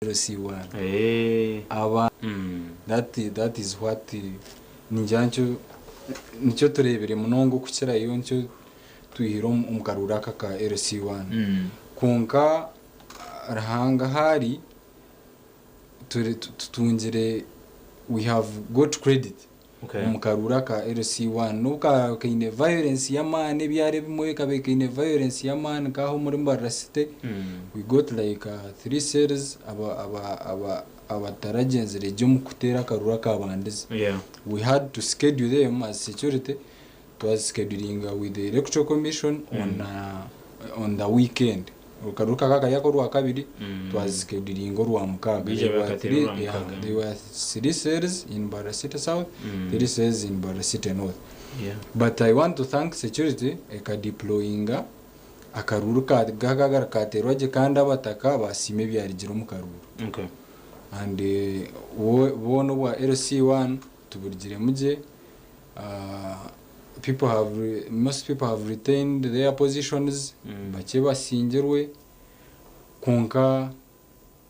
LC1 aba that is what ninjancho nicyo turebere munongo kukira iyo nicyo tuyiro umukarura ka LC1 kunka rahanga hari tutungire we have got credit umukarura ka LC1 nuka kaine violence yamane byare bimwe kabeka ine violence yamane kaho muri Mbarasite we got like 3 cells abataragenze ryo mu kutera karura kabandize we had to schedule them as security was scheduling with the electoral commission on the weekend ukaruka kaka yako rwa kabiri was scheduling rwa mukaga they were 3 cells in Mbarasite South 3 cells in Mbarasite North but I want to thank security eka deploying akaruru kagagara katerwaje kandi abataka basime byarigiro mu karuru and wono wa LC1 tuburigire muje most people have retained their positions bake basingerwe kunka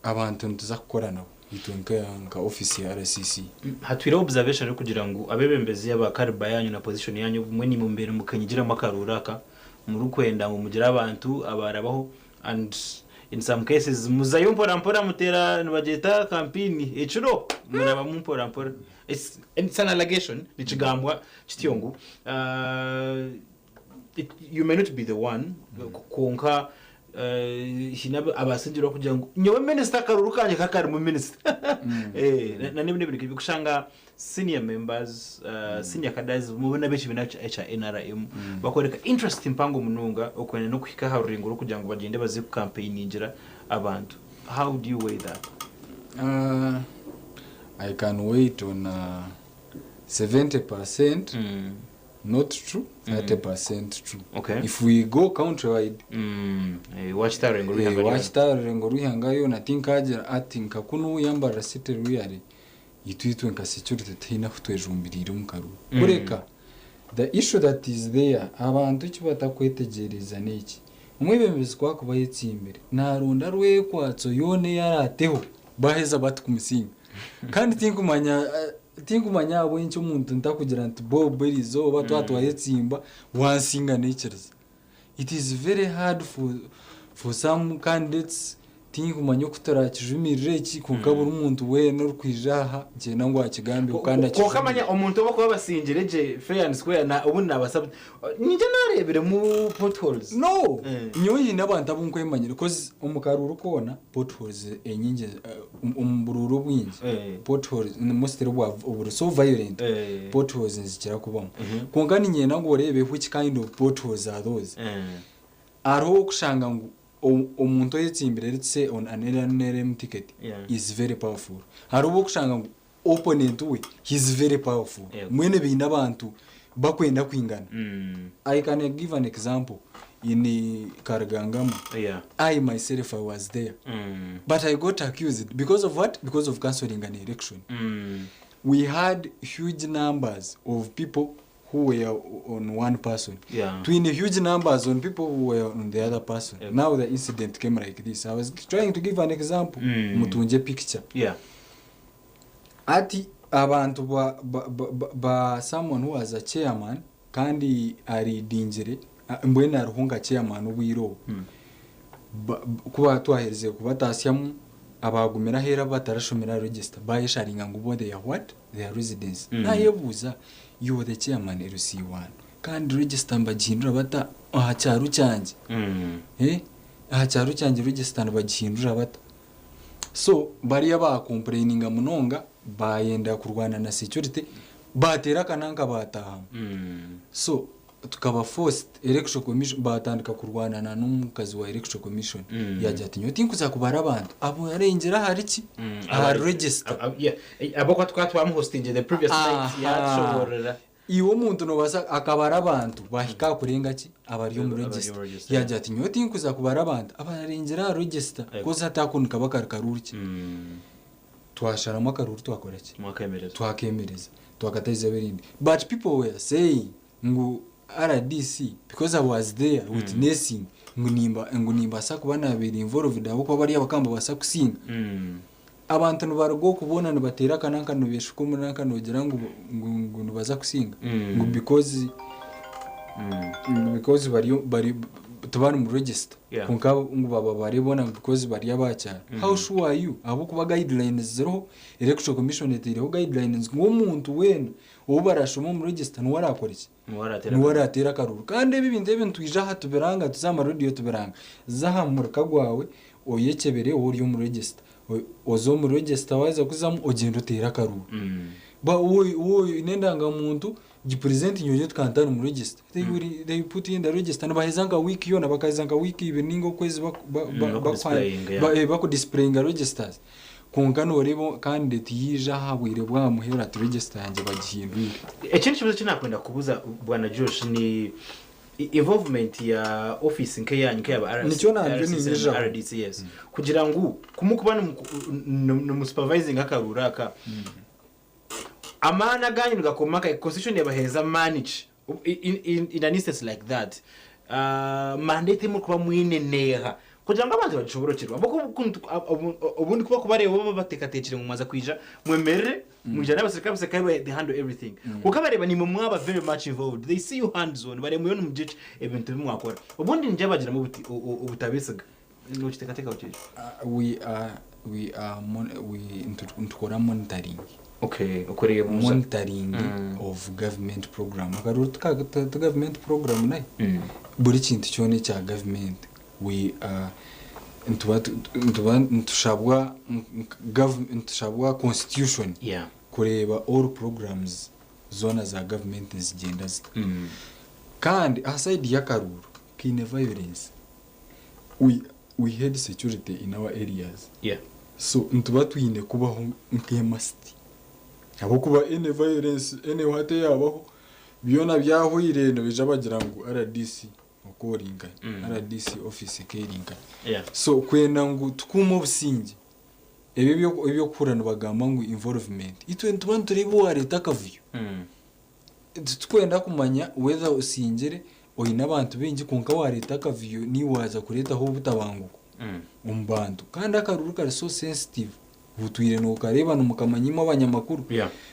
abantu ntuzakorana itunka office ya RCC hatwira observation kugira ngo abebembezi y'abakariba yanyu na position yanyu mwe ni mu mbere mukanyigira makaruraka muri kwenda ngo mugira abantu abarabaho and in some cases muzayo mpora mutera nibageta campaign ecuro muraba mpora it's an allegation nichigambwa chitiyongu you may not be the one konka hinabe abasinjiro kugira ngo nyowe minister karurukanye kakari mu minister na nibine biri kushanga senior members senior cadres mubona bechi bina HNRM bakoreka interest impango mununga okwene no kwika haruringo kugira ngo bagende bazi ku campaign injira abantu. How do you weigh that? I can wait on 70% not true, 30% true. Okay. If we go countrywide, watch that rengo ruhangayo na tinkaje atinka kuno yambara city ruyari itwitwe nka security tina kutwejumbirira mukaru kureka the issue that is there abantu kibatakwetegereza niki umwebemezi kwakuba yitsimbere narunda rwe kwatso yone yarateho baheza batukumusinga kandi tinkumanya abo incho umuntu ntakugira nti bob erizo batwatwa yitsimba wansinga natures. It is very hard for some candidates tinkumanya kutora kijumirire iki kunkabura umuntu we no rukwijaha je nangwa kigambe ukanda ko kamanya umuntu bako basingireje fair and square na ubu nabasabye nije narebere mu potholes no nyoyi nabantu abunkwemanyire cause umukaruru kona potholes enyinge umbururu bwingi potholes most of so violent potholes zikira kubamo kungani nyena ngo rebe which kind of potholes are those aro kushanga ngo umuntu yetsimbere let's say on an NRM ticket is very powerful harubo kushanga ngo opponent we he's very powerful mwene binda abantu bakwenda kwingana I can give an example in Karagangama. I myself I was there but I got accused because of what? Because of cancelling an election. We had huge numbers of people who were on one person to in huge numbers on people who were on the other person. Now the incident came like this. I was trying to give an example mutunje picture ati abantu ba someone who was a chairman kandi ari dingere mbwena ruhunga chairman ubwiro kuba twaheze kubatasyamu abagumira hera batarashomera register bayesharinga ngo bo they are what their residence nayebuza you the chairman LC1 kandi register mbagihindura bata ahacyaru cyanjye ahacyaru cyanjye register mbagihindura bata so bari aba complaininga munonga bayenda kurwana na security batera kananga bataha so tukaba forced election commission batandika kurwana na n'umukazi wa election commission yaje ati nyoti nkuza kubara abantu abo yarengera hariki register abo twatwamu hosting the previous night yashorera iwo muntu no basa akabara abantu bahika kurenga ki abari mu register yaje ati nyoti nkuza kubara abantu abarengera register koza atakunika bakarikaruki twasharamo akaruru twakora ki twakemereza twakateza berindi but people were saying ngo RDC because I was there witnessing ngunimba sakuba nabiri involved abo ko bari abakamba basakusinga abantu nbargo kubona nibatera kananka nubeshuko munanka nogira ngo baza kusinga ngo because bari tubana mu register kunka ngo baba baribona because bari abacyara how sure are you abo kuba guidelines zero election commission etireho guidelines ngo umuntu wena ubu barashoma mu register no warakora iki no waratera karuru kandi ibindi bintu twijaha tuberanga tuzama radio tuberanga zahamurika gwawe oyekebere uri mu register ozo mu register waza kuzamu ogenda utera karuru ba wowe nendanga muntu gipresent nyoje tukantana mu register they put in the register nabahezanga week yo nabakazanga week ibiningo kwezi bako displaying registers kunkano orebo candidate yija habwire bwa muhera at register yanje bagihindura ekindi kibazo kinakwenda kubuza bwana Josh ni involvement ya office nke yanyu ke aba RDCS kugira ngo kumukubana no supervising akaruraka amana ganyu ngakomaka constitution yabaheza manage in an instance like that mandate mu kuba mwineneha kugira ngo abantu bashoborokerwa ubundi kuba kubareba baba batekatekire mu maza kwija mwemerere mujana abasirikare bose they handle everything kukabareba ni mwaba very much involved they see you hands on bare muyo numjeje ebintu bimwakora ubundi nje bagira mu ubutabisiga no kitekateka ujeje we ntukora monitoring ukoreye monitoring of government program akaruru government program nayo buri kintu cyone cya government we ntushabwa constitution kureba all programs zona za government zigenda kandi aside ya karuru kine violence we had security in our areas so ntuba twine kubaho nk'emasti abo kuba any violence any wate yabaho byona byahwire no bija bagira ngo RDC okoringa RDC office keringa so kwenda ngo tukuma obusingi ebyo kurana bagamba ngo involvement itwe ntubantu turibo areta kavuyo tukwenda kumanya whether usingire oyina abantu bengi konka wareta kavuyo ni waza kureta ho butabanguko umbantu kandi akaruru kari so sensitive butwire no kareba no mukamanyimo abanyamakuru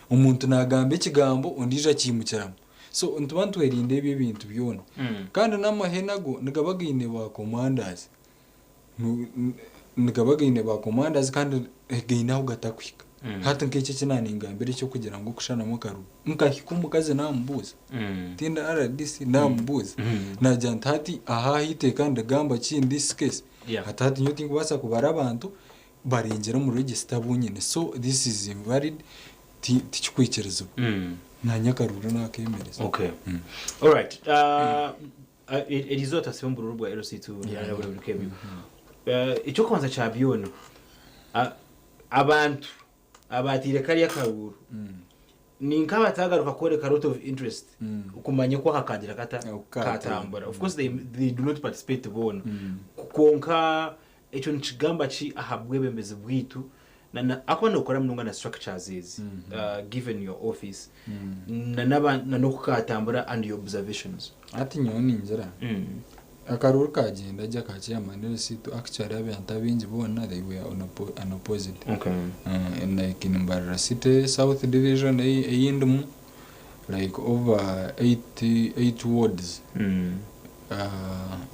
umuntu nagambe ikigambo ondija kimukiramo so ntubantu werinde ibyo bintu byona kandi namahenago nigabagine ba commanders kandi gainaho gatakwika hata nk'icyo kinaninga mbere cyo kugira ngo kushana mu karu nkahikumukaze nambuza tinda RDC nambuza najanta hati aha hite kandi gamba kindi this case hatati nyoti ngwasa kubara abantu barengera mu register bunyene so this is invalid tichikwekerezo nanyakaruru nakemereza all right erizota simburu rwa LC2 yarabura bukebyo icyo kwanza cyabiyono abantu abatire kariya karuru ni nkabatagaruka koreka lot of interest ukumanye ko hakagira katambura of course they do not participate bona konka icyo nkigamba ci ahabwe bemeze bwitu na akwana ukora mununga na structures is given your office na no kukatambura and your observations ati nyoni nzira akaruru kagenda ajya kaciye amanere situ actually abantu bingi bona they were unopposed like in Mbarara City South Division eyindum like over 8 wards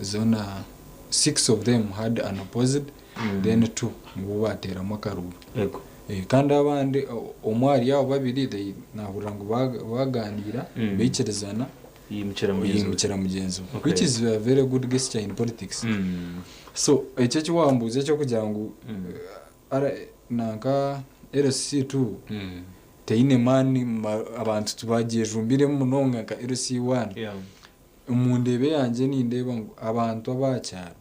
zona 6 of them had unopposed then 2 batera makaruru kandi abandi omwari yabo babiri they nahura ngo baganira bekerezana yimukira mugenzo which is a very good gesture in politics so icyo kiwambuze cyo kugira ngo nanka LC2 teine mani abantu tubagiye jumbire mu nonga ka LC1 umundebe yanje ni ndeba ngo abantu abacyara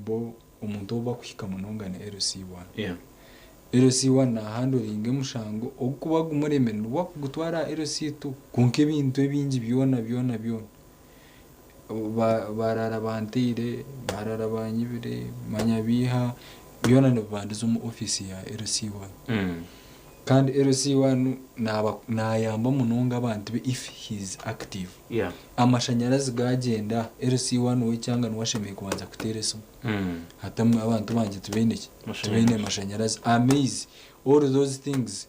bo umuntu oba kwika mu nonga na LC1 LC1 na handling mushango okuba gumuremene wakugutwara LC2 konke bintu ebingi byona barara bantire barara banyibire manyabiha byona no bandizo mu office ya LC1 kandi LC1 nayamba munonga abantu be if he's active. Amashanyarazi gagenda LC1 we cyangwa nwashemeye kubanza kutereso hatamu abantu banje tubene amashanyarazi amaze all those things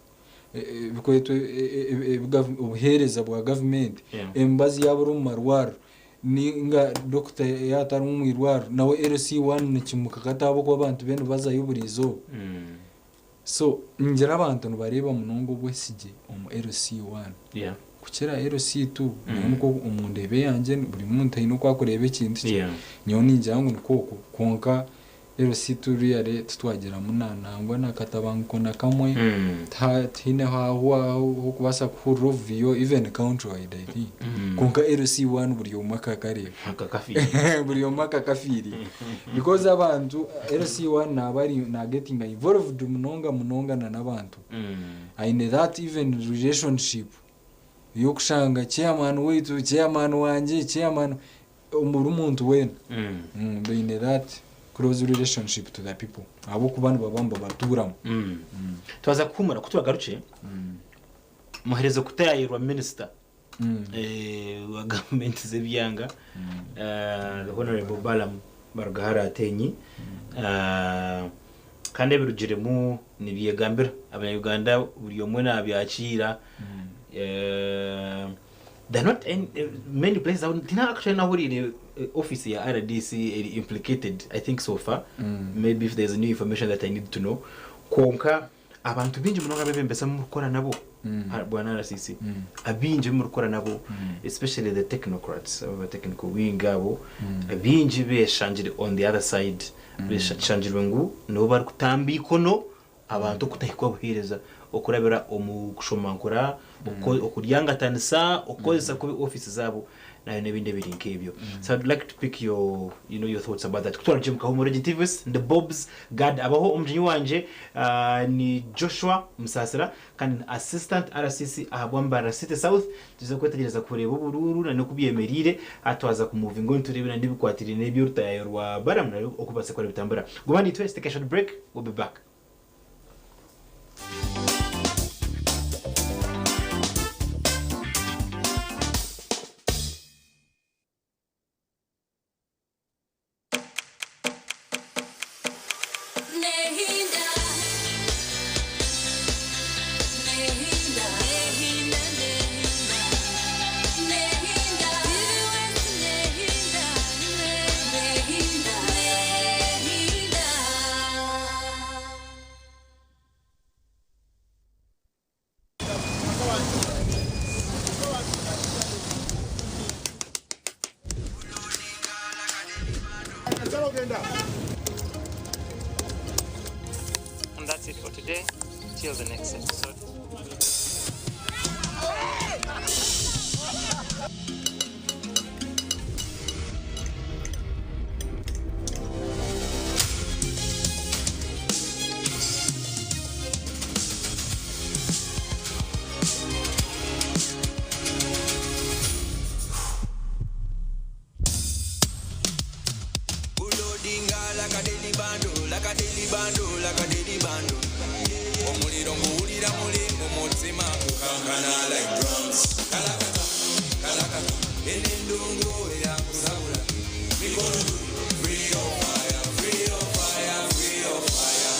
bikoyetwe ubuhereza bwa government embazi yaburu marwaro ninga doctor yatari umwirwaro nawe LC1 nikimuka katabo ko abantu bene bazayuburizo. So njira abantu bareba munongo bwesije LC1 kukera LC2 nuko umundebe yanje buri muntu ino kwakureba ikintu nyoni njangu nikoko konka LC2 riyare tutwagira munanangwa nakatabanko nakamwe hine ho kubasa ku review even countrywide ID konka LC1 buri umaka kareba buri umaka kafiri because abantu LC1 nabari na getting involved munonga na nabantu in that even relationship yokushanga chairman wetu chairman wanje chairman umuntu wena in that close relationship to the people abo kubana babamba baturamo twaza kumura kutubagaruce muherezo kutayirwa minister wa government zebyanga the honorable Balam Barugahara Atenyi kandi birugire mu nibiyegambira abanyarwanda buri omwe nabyakira they're not in many places. Actually, now in office here, RDC implicated. I think so far. Maybe if there's new information that I need to know. Konka abantu binje munonga bebe mbesa mukora nabo. Bwana RCC. Abinje mukora nabo, especially the technocrats, the technical wing abo. Abinje be shanjire on the other side. Be shanjire ngo no bar kutambi kono abantu kutahikwa buhereza okurabira omushomankura okuryangatanisa okozesa ku office zabo nayo nebinde biri nkebyo. So I'd like to pick your thoughts about that. Kutwara Jim Kahumuro TVs the Bobs God abaho umjinyi wanje ni Joshua Musasira kandi assistant RCC ahabwamba City South tuze kwetegereza kureba ubururu na no kubyemerire atwaza ku moving on to rebina ndibikwatire nebyo rutayerwa baramna okubase kwa bitambara. Gubani to take a short break, we'll be back. And that's it for today. Till the next episode. Omuliro nguwulira mulingo mutima kukangana like drums. Kalakata, kalakata, enendungu yakusabula. Mikono free your fire, free your fire, free your fire.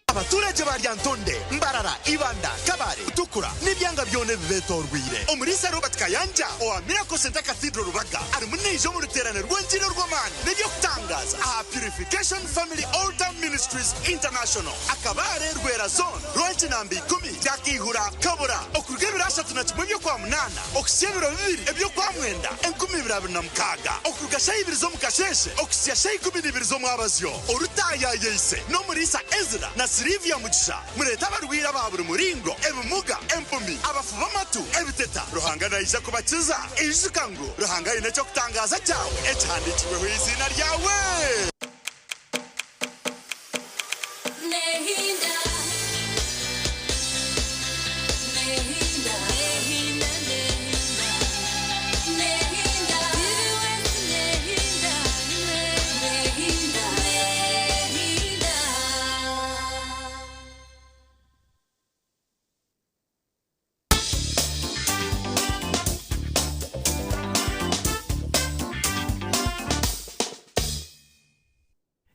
Abaturage baryantonde, Mbarara, Ibanda, Kabare, Tukura, nibyanga byone bibetorwire. Omurisa Robert Kayanja, owa Miracle Center Cathedral Rubaga, ari munije mu ruterane rw'enjiro rw'amani. Nebyo kutangaza aha Purification Family Altar Ministries International. Akabare rwera zone, rwankinambi 10, yakihura kabura. Okurgebira 3 byo kwa munana, okushyebira 2 ebyo kwa mwenda, 2026. Okugashayi birizo mukasheshe, okushyashayi 12 zo mwabazyo. Orutaya yeyise, no murisa Ezra na Sylvia Mugisha mureta barwira baburi muringo ebumuga empumi abafuba matu ebiteta ruhangana ije kubakiza ijikango ruhanga ine cyo kutangaza cyawe ecyandikiwe ho izina ryawe. Nehinda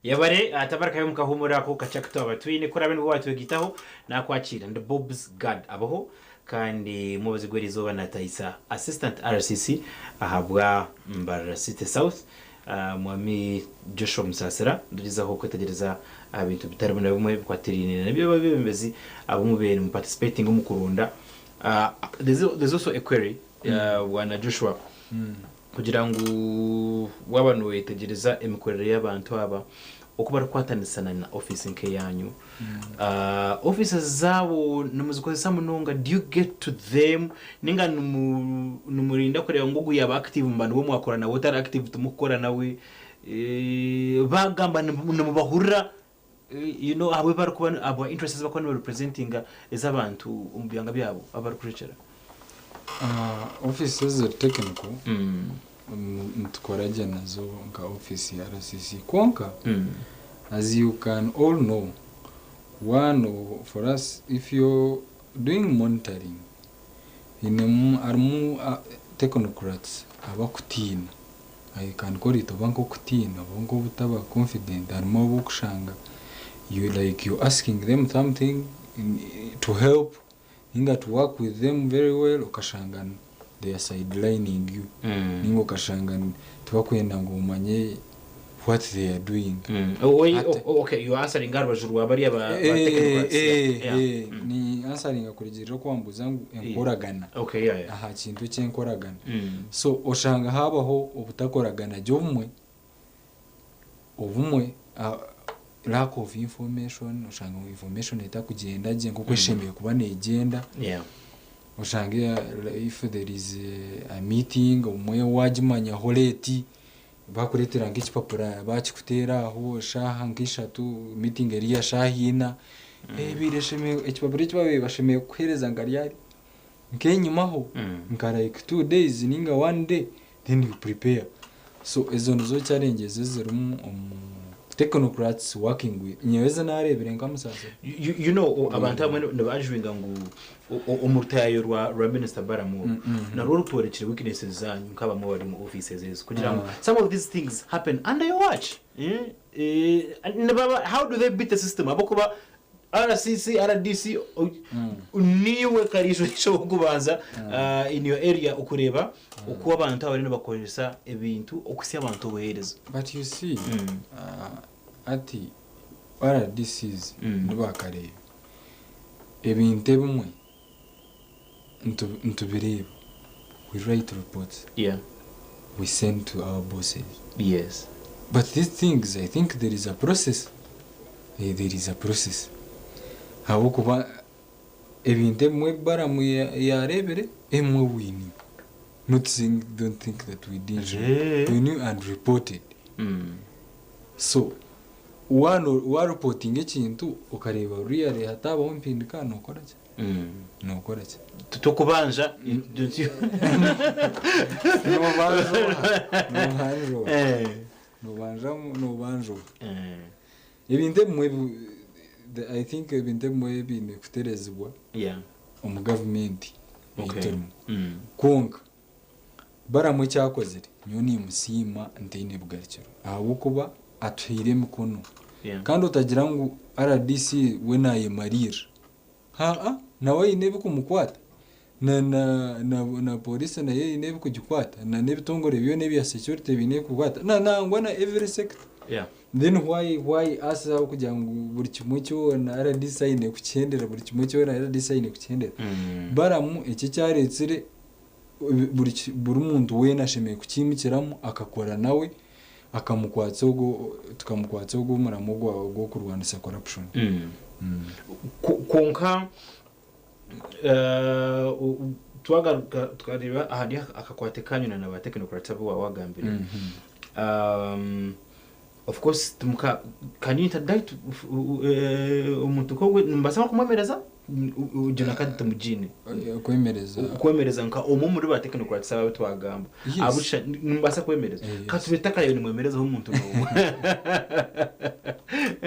yabare atabaraka yo mukahumura ko kachakto abatwine kora bene bwatu begitaho nakwakira and Bob's Guard abaho kandi mubazi gwerizo banatayisa assistant RCC ahabwa Mbarara City South mwami Joshua Musasira ndugizaho kwetegereza abintu bitarabona bimwe kwatirine nabyo babembezi abumubere mu participating mu kurunda there's also a query wana Joshua kugira ngo wabanu wetegereza imikorere y'abantu aba uko bari kwatanitsana na office nke yanyu offices zabo numuzikozesa munonga do you get to them ninga numurinda kureba ngo yaba active mbana bo mwakorana water active tumukora nawe bagamba numubahurira you know abo bari kubana abo interests bakona representing ezabantu umbyanga byabo abari kurecera offices are technical ntukoraje nazo nka office ya RCC konka as you can all know for us if you're doing monitoring in armu technocrats abakutina I can call it banko kutina banko butaba confident armu bukushanga you're asking them something to help inga to work with them very well ukashanga they are sidelining you ningo kashanga tubakwenda ngo umanye what they are doing okay you answering garbage bari aba technical ni answering akurigirira kwambuza ngo enkoragana okay yeah aha kintu cyenkoragana so oshanga habaho ubutakoragana jomwe obumwe lack of information oshanga information etakugenda je nko kweshemeye kuba negenda oshange if there is a meeting umwe wajimanya holeti bakuretera ngikipapura bakikutera aho shaha ngishatu meeting eriya shahina bireshemeye ekipapura kibabe bashemeye kuhereza ngaryari nkenyuma ho nkara like 2 days ninga 1 day then you prepare so ezo nzo challenges zirumu technocrats working with nyeweza narebere ngamusasa you know abantu amwe nabajwinga ngo umutayo rwa minister Baramu na role porekire weaknesses zanyu nkaba mu bari mu offices kugira ngo some of these things happen under your watch how do they beat the system abakuba RCC RDC niwe karisho cyo kubanza in your area ukureba uko abantu abari bakoresha ebintu okusi abantu bohereza but you see ati RDCs ndubakareba ebintu bimwe ntubireba we write reports we send to our bosses but these things I think there is a process how kuba ebintu mwe Baramu yarebere emwe wini don't think that we did we knew and reported so one reporting ekintu ukareba really hataba umpindika nokoraje nokoraje tutokubanja no banjo ebintu mwe I think ebintu mwe bine kuterezwa mu government konka Baramu cyakozere nyoni musima ntine bugakiro aho kuba atwire mikono kandi utagira ngo RDC we naye marira nawe inebe kumukwata na police na ye inebe kugikwata na nebitongore byo nebi ya security bine kukwata nangwa na every sector then why asa kugira ngo buri kimwe cyo na RDC ine kucyendera buri kimwe cyo na RDC ine kucyendera Baramu iki cyaretsire buri muntu we nashemeye kukimikiramo akakora nawe akamukwatsa ubwo muramo gwo kurwanisa corruption konka twareba ahandi akakwate kanyuna na ba technocrats bo wagambire of course can you interdict umuntu ko mbasaba kumwemereza ujana kandi tumujine kwemereza nka muri ba technocrats aba twagamba abusha mbasa kwemereza katubeta kayo nimwemereza ho umuntu no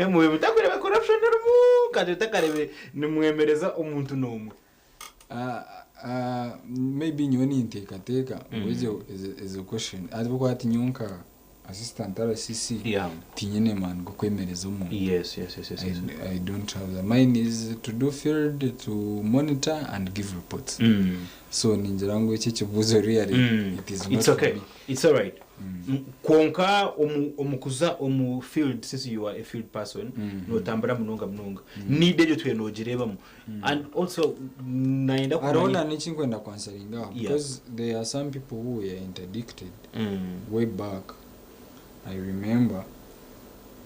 mu bitakureba corruption rumu katubeta karebe nimwemereza umuntu no maybe nyoni intekateka wezo is a question adiko ati nyonka assistant RCC Yeah. tinyene man go kwemereza umuntu. Yes. I don't have that. Mine is to do field, to monitor and give reports. So ninjira ngo iki kibuzo really it is not. It's okay. It's all right. Konka umukuza field, since you are a field person, no tambara munonga need you to enogireba mu. And also naenda I don't know anything kwenda counseling because there are some people who were interdicted way back. I remember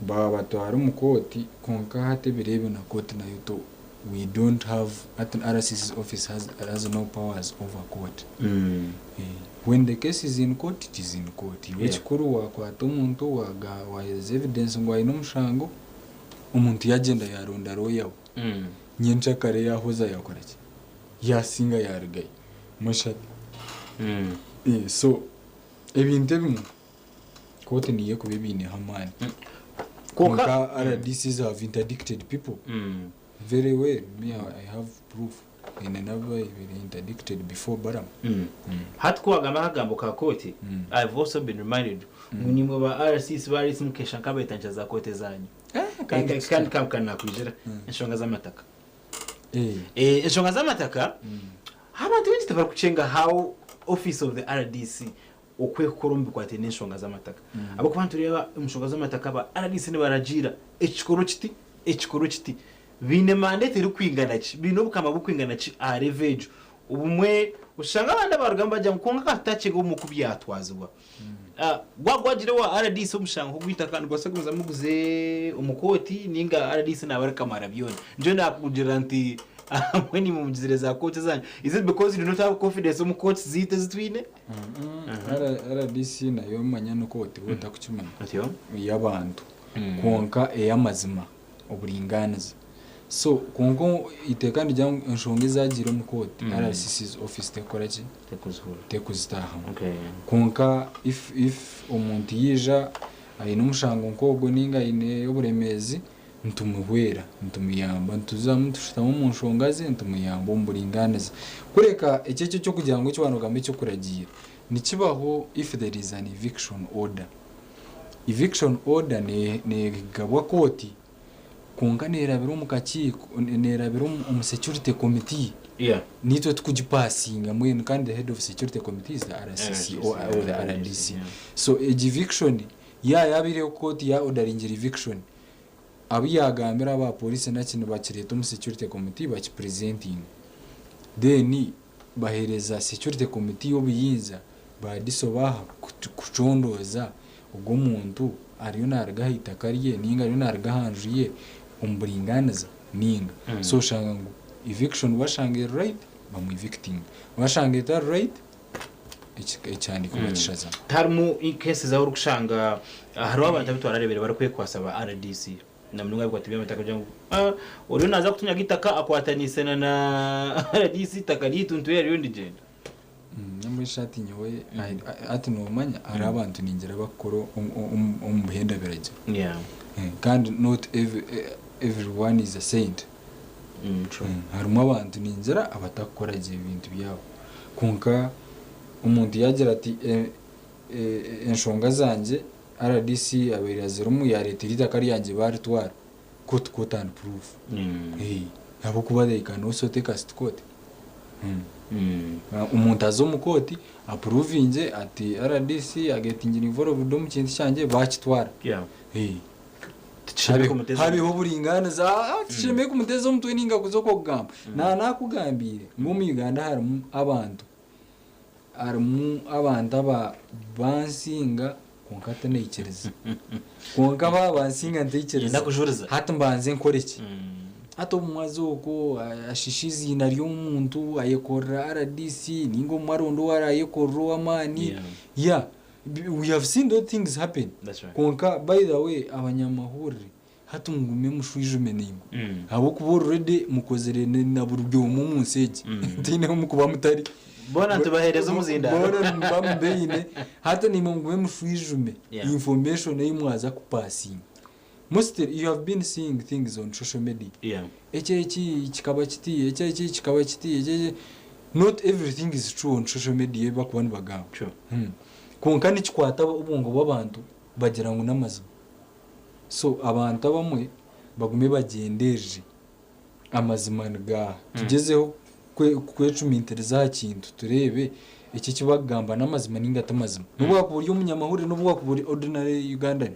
baba twari mukoti konka hate birebe na koti na yuto. We don't have at an RCC's office has no powers over court. When the case is in court, it is in court. Which kuru wakwata umuntu wa his evidence ngo ayino mushango umuntu yagenda yaronda royawo nyencha kare yahoza yakoraki yasinga yargaye mushati so ebintu bimwe court niye kubibine hamani konka RDCs have interdicted people very well. Me, I have proof in another interdicted before Baram. Hatko agambo ka koti. I've also been reminded munimwe ba RCs bari simukesha kabetancha za kote zanyu. Kandi kamkana kujira inshonga z'amataka. Inshonga z'amataka abantu benshi tabakucenga how office of the RDC okwe korombi kwate n'inshonga z'amataka. Abo kubantu reba inshonga z'amataka ba RDC ne baragira ekikoro kiti bine mandate rukwingana ki bino bukama bukwingana ki arevejo ubumwe ushanga abandi barugamba bajya mukonga katachego mu kubyatwazwa gwagwagire wa RDC umushanga kugwita kandi gwasaguza muguze umukoti ninga RDC nabareka marabyone nje nakugira nti when you mugizire za kote zanyu is it because you do not have confidence umukoti zite zitwine RDC nayo manyano kote wota kucyumana atyo yabantu konka eyamazima uburinganiza. So konko itekandi jang inshonge zagira mu court RCC's office tekoraje tekuzitaha. Okay. Konka if umuntu yija ayino mushango nkogo ninga ine uburemezi ntumuhwera ntumuyamba ntuzamutushitamo mu nshongaze ntumuyamba umburinganiza kureka icyo cyo kugira ngo cyo gambe cyo kuragira nikibaho if there is an eviction order ne gabwa koti kunganira biro mukachiko nera biro security committee nitwe tukujipasinga mwene kandi the head of security committee is the RCC or the RDC. So eviction yabire koti ya order eviction abiyagambira aba police nakino bakireta mu security committee bachi presenting then bahereza security committee obuyinza badisobaha kucondoza ubwo muntu ariyo naragahita kariye ninga ariyo naragahanjuye umburinganiza ninga so shanga ngo eviction washange right bamu evicting washange that right icyandi kubatishaza tarmu incase za urukushanga haro abantu bitwararebere barakwiye kwasaba RDC namnunga bwatibye amataka jangu uri naza kutunya gitaka akwatanise na RDC takalitu ntuyari yundi genda nyamwishati nyowe ati no manya ari abantu ningira bakoro umuhenda beraje kandi not everyone is a saint. Harimo abantu ninzira abatakoraje ibintu byabo kunka umuntu yagira ati enshonga zanje RDC aberazero mu ya leta rita kari yanje baritwara quote and proof abo kuba they can also take us to court. Umuntu azomukoti approvinge ati RDC agetingira involved mu kintu cyanje bakitwara habiho buringaniza tisheme kumuteza umutwe ninga kuzoko kugamba nakugambire ngo mu Uganda harimo abantu aba bansinga konkata nekereza konka bansinga ntekereza hata mbanze nkoreki hata umwazoko ashishizi naryo umuntu ayekora RDC ningo marondo warayekora amani we have seen those things happen. That's right. Konka by the way abanyamahuri hatu ngume mushwijime ningo abo kubo already mukozere na burubyo mu munseje ndine mukuba mutari bona tubahereza umuzinda bona mbambeine hata ni ngume mushwijime information yimwaza kupasing. Most you have been seeing things on social media. Echechi kikaba kiti not everything is true on social media bakubani bagabo. Sure. Konka nikikwata ubungo bw'abantu bagira ngo n'amazima so abantu abamwe bagume bagendeje amazima nga tugezeho kwecumintereza kintu turebe iki kibagamba n'amazima n'ingata amazima nubwo ku buryo umunyamahuri nubwo ku buryo ordinary Ugandan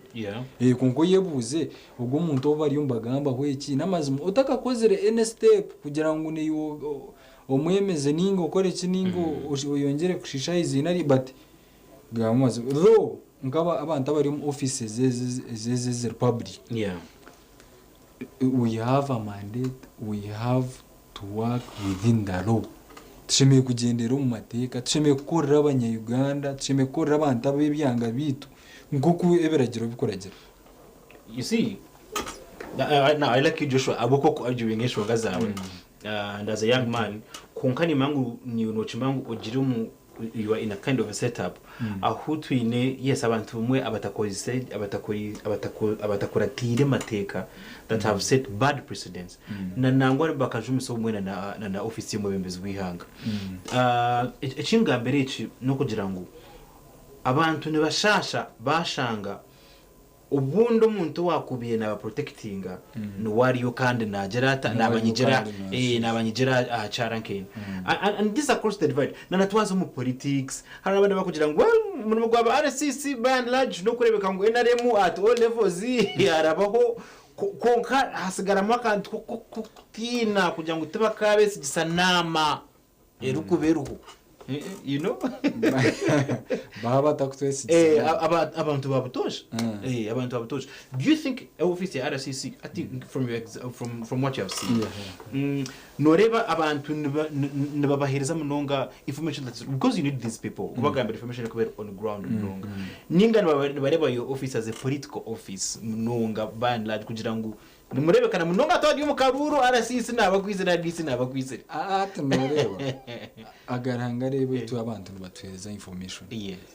kunko yebuze ubwo umuntu oba ari yumbagamba hweki n'amazima utakakozere any step kugira ngo ni omwemeze ningo ukore iki ningo uyongere kushisha izinari but gamaze though ngaba abantu abari mu offices ze republic we have a mandate we have to work within the law tushemeye kugendera mu mateka tushemeye gukorera abanya-Uganda tushemeye gukorera abantu abebyanga bitu nguko eberagiro bikoragera you see I like you Joshua aboko ko ajuwengesho gazawe and as a young man konkani mangu ni unochimbangu ojirumu you are in a kind of a setup aho twine yes abantu bumwe abatakoratire mateka that have set bad precedents na nangwa bakajumiso umwe na office y'umubembezi wihanga ekinga mbere iki no kugira ngo abantu ne bashasha bashanga ubundo umuntu wakubiye na protectinga no wariyo kandi nagerata nabanyigera charankeni and this across the divide na twazo mu politics hari abandi bakugira ngo mu rwaba RCC band large no kurebeka ngo NRM at all levels yarabaho konka hasigara makantu kutina kugira ngo tebakabe sigisanama erukuberuho you know baba takutwesi abantu babutosha abantu babutosha do you think office ya RCC I think from what you have seen noreba abantu nibabahereza munonga information that because you need these people kubagamba information kubera on ground munonga ninga nibareba your office as a political office munonga ban large kugira ngo nimurebe kana munonga twagiye mu karuru RCC nabakwizera DC nabakwizera tunareba agaranga rebe tu abantu batweza information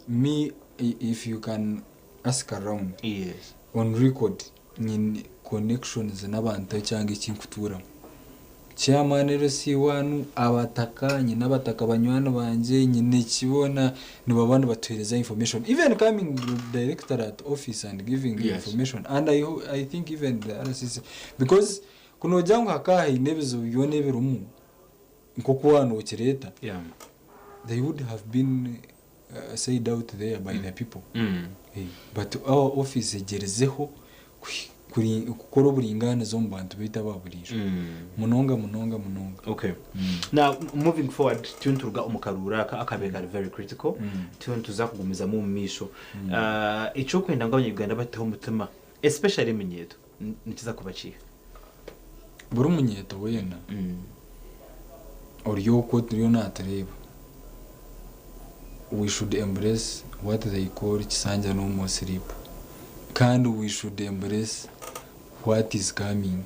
me if you can ask around on record in connections n'abantu cyangwa ikinkutura chairman RC1 abatakanye n'abataka banywana banje nyine kibona nibabandi batwereza information even coming directorate office and giving information and I think even the RCC because kuno jangu hakaha inebezo yoneberumu nkoko wano kireta they would have been said out there by the people but our office gerezeho kukora uburingane zo mu bantu bita baburisha munonga okay now moving forward tunturuga umukarura akabeka very critical tuntuza kugumiza mu misho ico kwenda ngo abanyarwanda bateho umutima especially iminyeto nikiza kubaciye buri munyeto wena oriyo ko turiyo natareba we should embrace what they call kisanja no more sleep and we should embrace what is coming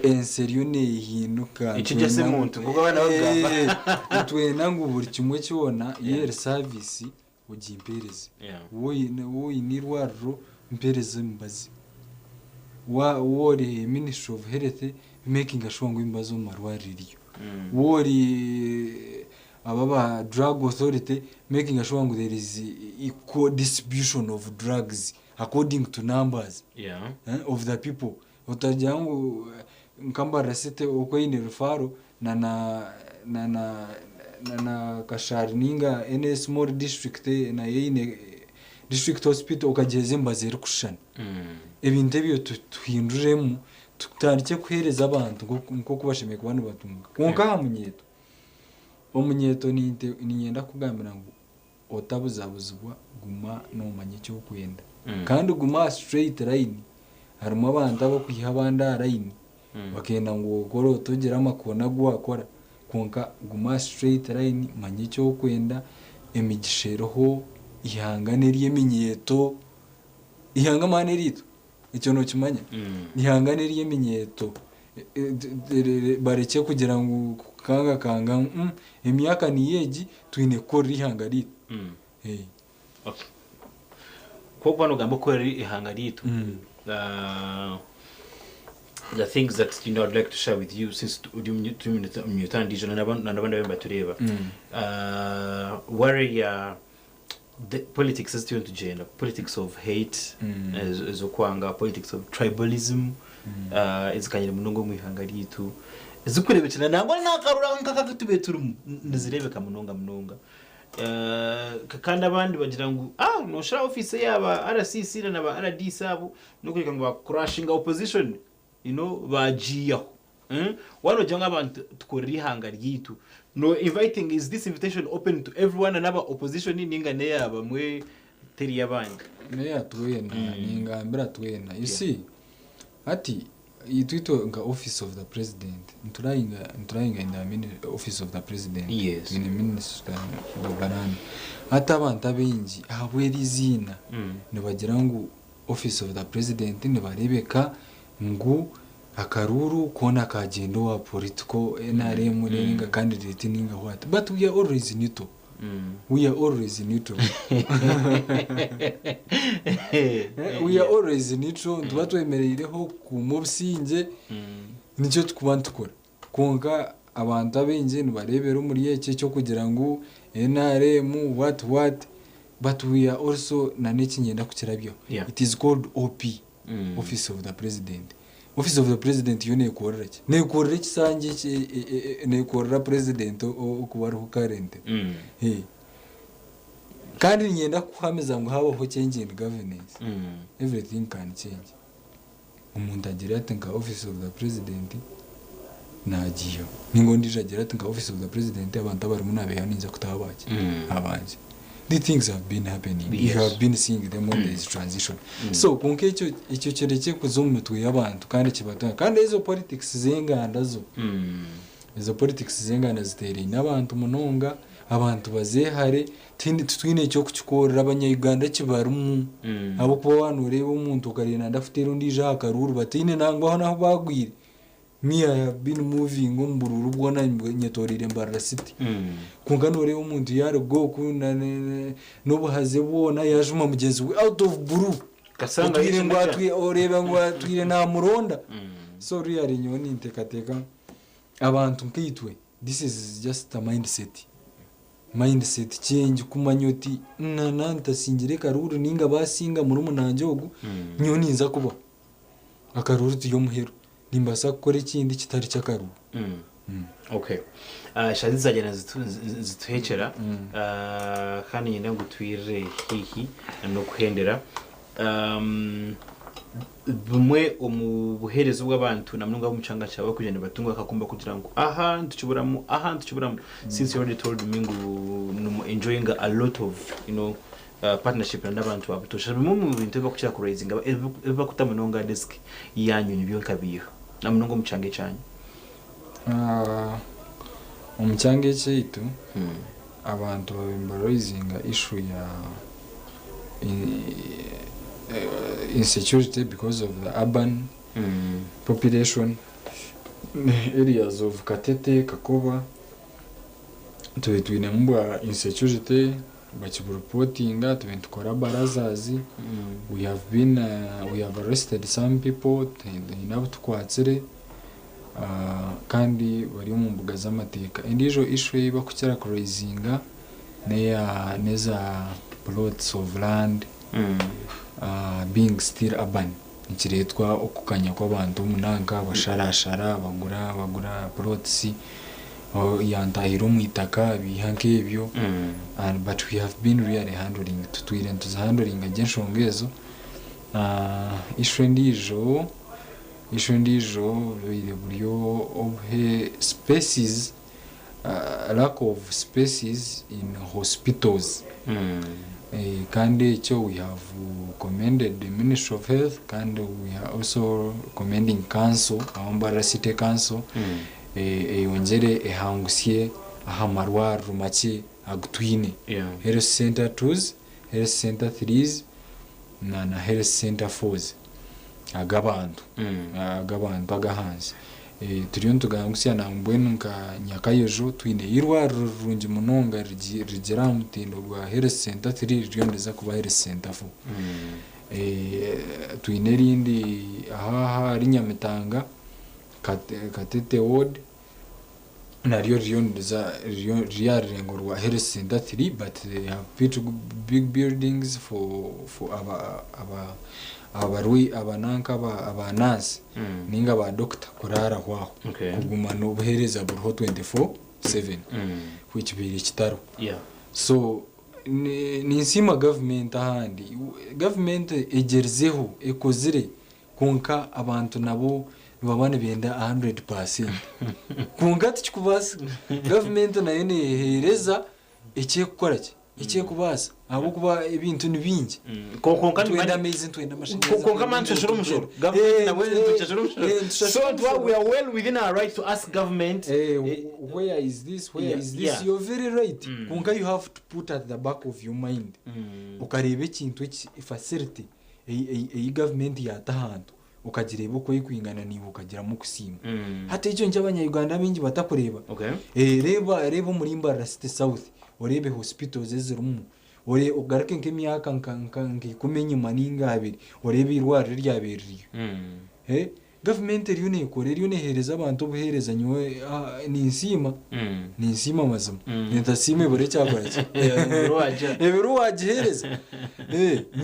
enserione hinuka ikigese muntu ngo bana bagamba twena ngo buri kimwe cyona yere service ugimpereze woyi nirwaro mpereze mbazi wori Ministry of Health making sure ngo imbazo marwaririyo wori ababa drug authority making sure ngo there is equal distribution of drugs according to numbers of the people utajangu nkamba resete uko ine rufaro na kasharninga in small district na ine district hospital ukageze mbazero kushana ebinte byo tuhinduremo tutandike kuhereza abantu nko kubashemeye ku bantu batunga konka munyeto omunyeto ni nyenda kugambira ngo otabuzabuzwa guma no manye cyo kwenda kandi guma straight line harimo abantu abo kwihabanda line bakenda ngo goro tugera makona gwakora konka guma straight line manye cyo kwenda emigisheroho ihangane ry'eminyeto ihangane rito icyo no kimanya ihangane ry'eminyeto bareke kugira ngo kanga emyaka niyeji twine ko rihanga rito okay ko bano gambo ko rihanga rito the things that I'd like to share with you since 2 minutes na nabanda bemba tureba warrior the politics is to gender, politics of hate, ezokwanga, politics of tribalism, ezikanyira munongo mwihanga ritu. Ezukurebekana nangwa nakarura nkaka tube turi nizirebeka munonga. Kandi abandi bagira ngo no shara office yaba RCC na ba RD sabo no kureka ngo crashing opposition, bagiyaho. Wano janga abantu tukori hanga ryitu. No inviting, is this invitation open to everyone and aba opposition ninga ne yaba mwe teri yabandi ne yatwena ninga mbera twena you see ati itwito nga office of the president nturainga in the office of the president, yes, in the minister babarani ata abantu abingi habwera izina ne bagira ngo office of the president ne barebeka ngo akaruru kona kagendo wa political NRM ninga candidate ninga what, but we are always neutral. We are always neutral. We are always neutral. Tuba twemereyeho ku mubusinge nicyo tukubantukora konka abantu abenje nibarebera muri yeke cyo kugira ngo NRM what, but we are also na nekinyenda kukirabyo. It is called OP, Office of the President. Office of the President yo nekorera ki nekorera kisange nekorera president okubaruho current kandi nyenda kuhameza ngo habaho change in governance, everything can change. Umuntu agira ati nka office of the president nagiyo ningo ndijagira ati nka office of the president abantu bari munabe yaninza kutabaki abanje. The things have been happening. Yes. You have been seeing them on this transition. So konke icyo kereke kuzomutwe y'abantu kandi kibatanga kandi izo politics zenganda zo. Izo politics zenganda zitereye n'abantu munonga abantu bazehare twine cyo kukikorera abanyayuganda kibarumu abo kuba wanureba umuntu ukarena ndafite rundi jaka ruru batine nangwa naho bagwire. Me, I have been moving umbururu bwona nyetorire Mbarara City. Kunganore umuntu yari go nobuhaze bona yajuma mugenzi we out of blue. Kasanga yitwe oreba ngo atwire na muronda. So really nyoni ntekateka abantu nkitwe. This is just a mindset change kumanyoti nanta singire karuru ninga basinga muri umunanjogo nyoni nza kuba akaruru tiyo muhero nimbasa gukora ikindi kitari cyakaru. Okay. Shazi zagena zituhekera kandi nyine ngo twire hihi no kuhendera bumwe umubuherezo bw'abantu namnunga umucanga cyawe kugenda batunga akakumba kugira ngo aha ntukiburamo since you already told me ngo enjoying a lot of partnership n'abantu babutosha bimwe mu bintu bakukira ku raising bakutamnonga desk yanyu nibyo kabiyo namnunga umucanga cyane umucanga cy'itu abantu babimba raising issue ya insecurity because of the urban population areas of Katete, Kakoba. Tuwetwine mbwa insecurity bachibureporting tuwentukora barazazi. We have arrested some people inabo tukwatsire kandi bari mu mbuga z'amateka indijo issue bakukira ku raisinga neza plots of land being still urban ikiretwa okukanya kw'abantu umunanka basharashara bagura plots yantahiro mu itaka bihanke ibyo but we have been really handling handling agenshongezo issue ndijo buryo of spaces lack of spaces in hospitals. Kandi we have commended the Ministry of Health and we are also commending council, Mbarara City Council yongere ehangusye ahamarwa rumake agutwine health center 2s, health center 3s na health center 4s agabantu bagahanze turiyo tugangusya na mbwenu nka Nyakayojo twine irwa rungi munonga rigera mutindo gwa health center 3 ryo ndeza kuba health center 4 twine rindi aha ari Nyamitanga Katete ward naryo ryarengo rwa health center 3 but they have built big buildings for abarwi abananka abanansi ninga ba doctor kurara hwaho kuguma no buhereza buriho 24/7 which biri kitaro so ni nsima government ahandi government egerzeho ekozire kunka abantu nabo babane benda 100% kunga tukubasa government nayo nehereza icye gukora icye kubasa abo kuba ibintu nibingi konka twenda amazing twenda mashanyarazi konka mancho shuru mushuru government nawe tuchashuru mushuru so we are well within our right to ask government where is this you're very right kunga you have to put at the back of your mind ukarebe ikintu facility ei government yatahantu ukagireba uko yikwingana niba ukagiramo kusima hata icyo nje abanyarwanda bingi batakureba reba muri Imbarara City South urebe hospitals zirimo ore ugarake nk'imyaka nkikumenye maninga abiri urebe irwara ryabiriye government riyo ikore riyo nehereza abantu buhereza nywe ni insima mazima ndasime bore cyakora ebiro wagihereza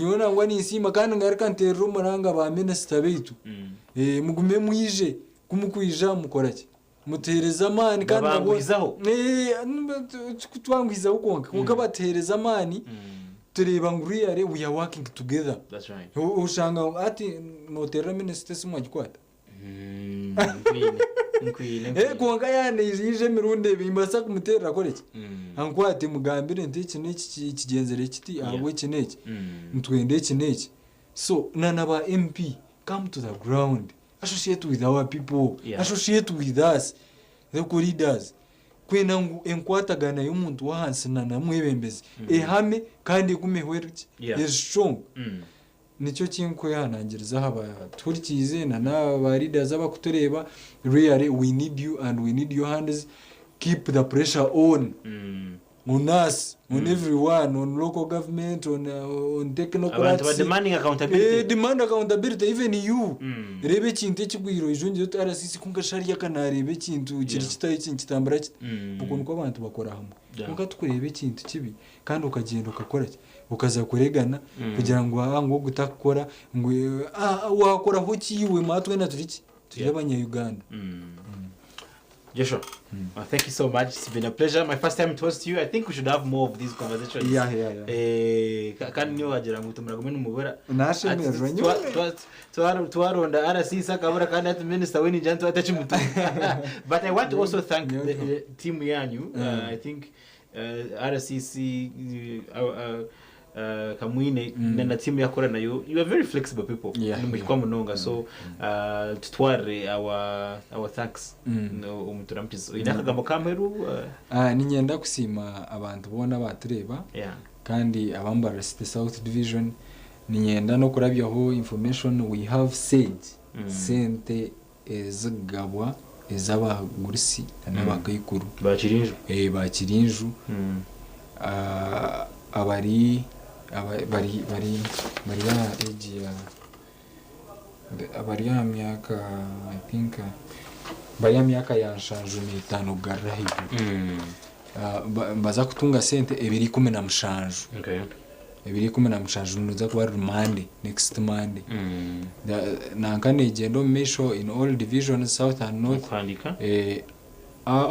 nyona ngo ni insima kandi ngarika nterero muranga ba minister bitu mugume mwije kumukwija mukorake mutereza amani kandi bagwizaho twangwizaho konka batereza amani tureba nguri yare we are working together. That's right. Ushanga ati notera minister simwa gikwata kuanga yane yije mirunde bimbasa kumutera koreki ankwate mugambire ndiki n'iki kigenzere kiti abo kineki ntwende kineki so nana ba MP come to the ground, associate with our people, associate with us, the leaders kwena enkwatagana y'umuntu wahansi nana mwebembezi ehame kandi kumehweriki is strong nicyo kinko yanangiriza haba turikize nana ba leaders abakutureba really we need you and we need your hands, keep the pressure on us, on everyone, on local government, on technocrats, demanding accountability, demand accountability, even you rebe kintu kigwiro ijonje RCC kunga sharia kana rebe kintu kiri kitaye kitambara bukuntu ko abantu bakora hamwe kunga tukurebe kintu kibi kandi ukagenda ukakora ukaza kuregana kugira ngo gutakora ngo wakora ho kiwe matwe na turiki tuyabanya Uganda. Joshua, thank you so much. It's been a pleasure. My first time to host you. I think we should have more of these conversations. Can you agera mutumira gomene mubera? Nashemezwe twaronda RC sakabura kandi at minister weni jantu atachi mutu. But I want to also thank the team yanyu. I think RCC Kamwine na team yakora nayo, you are very flexible people. Mukwa munonga so tutware our thanks umuturampizo inakagamo kameru ninyenda kusima abantu bona batureba kandi abambara City South Division ninyenda no kurabyaho information we have said sente ezagabwa ezabagurisi n'abakayikuru bakirinju abari ya myaka I think bari ya myaka yanshanju ni 5 garahi baza kutunga sente 215 215 nuza kuba Monday next Monday nankane gendo mesho in all divisions south and north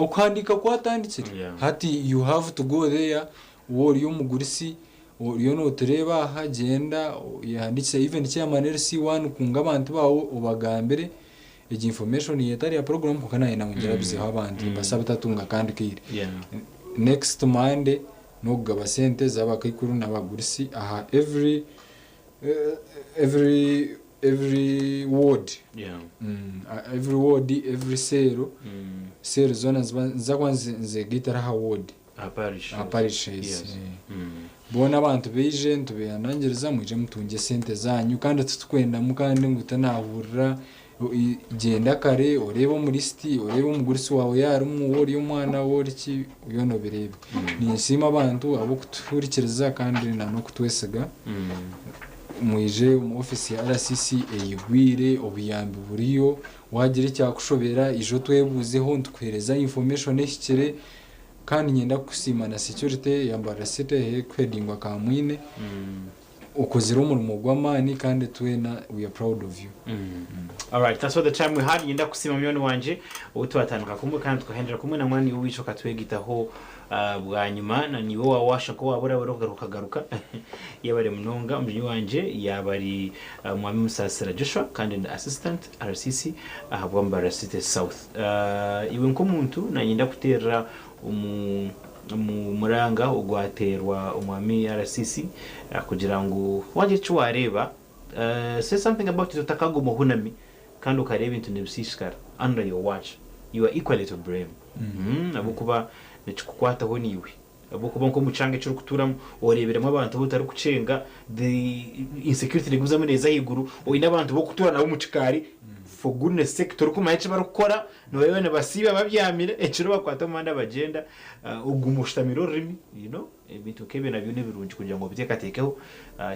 ukandika kwatandikira hati you have to go there wori umugurisi uriyo no tureba hagenda yanditse even chairman RC1 kunga abantu bawo ubagambere igi information yetari ya program kukana ina ngira bize abantu basabatatunga kandi kire next Monday no gaba sente zabakayikuru n'abagurisi aha every ward every ward every cell zona zakwanze nzegitara ha ward aparishes bona abantu beje ntubeyanangiriza muje mutunge sente zanyu kandi tutukwenda mukande ngutanahurira igenda kare ureba muri city ureba umugurisi wawe yarumu wori umwana wori ki uyono birebe ni nsima abantu abo kuturikiriza kandi nano kutwesega mwije mu office ya RCC eyigwire obuyambi buriyo wagira icyakushobera ijo twebuzeho ntukwereza information eshyikire kandi nyenda kusima na security yambara site he kwedingwa kamwine ukozira umurimo gw'amani kandi twena we are proud of you. All right, that's what the time we had. Nyenda kusima myoni wanje utwatanuka kumwe kandi tukahendera kumwe na mwani uwico katwegitaho bwa nyuma na niwo wawasha ko wabura ukagaruka yabare munonga umujyi wanje yabari mwami Musasira Joshua kandi ndi assistant RCC ahabwamba City South. Iwe nkomuntu na nyenda kutera muranga ugwaterwa umwami RCC kugira ngo waje cywareba say something about it utakago muhunami kandi ukareba into nebisishikara under your watch you are equally to blame. Abukuba nikukwata ho niwe abukuba nko mucange cyo kuturamo oreberemo abantu butari kucenga the insecurity neguzamo neza higuru oyi nabantu bo kutura nabo mucikari for goodness sake turi kumayice barukora no yone basiba babyamire ekiro bakwata manda bagenda ugumushtamiro rimi you know ebintu kebe na byone birungi kugira ngo bitekatekeho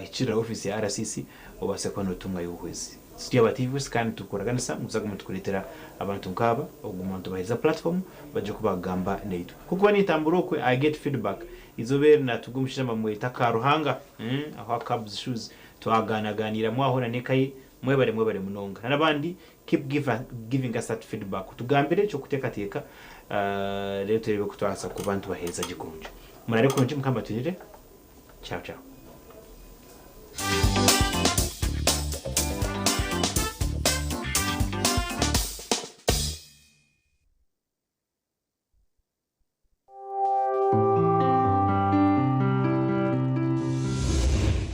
ikira office ya RCC obase kwa notumwa y'uhwezi Stia bativus kandi tukoraganisa muzaga mutukuletera abantu nkaba ogumuntu bahiza platform baje kubagamba neito kuko ni tamburokwe I get feedback izobere na tugumishira mamweta karuhanga aho cabs shoes twaganaganira mwahora nekayi mwebare munonga nabandi keep giving us that feedback tugambire cyo kutekateka rero turebe kutwasa ku bantu baheza gikunje murare kunje mukamba tugire ciao ciao.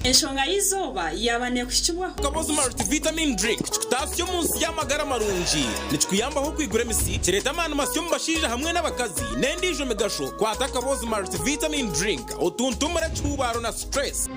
Enshonga y'izuba yabane kushibwa Kabozi multivitamin drink tasyo munsi y'amagara marungi nicikuyambaho kwigura misi kireta amana masyo mbashije hamwe n'abakazi nendijo megasho kwata Kabozi multivitamin drink utuntumura cyubaro na stress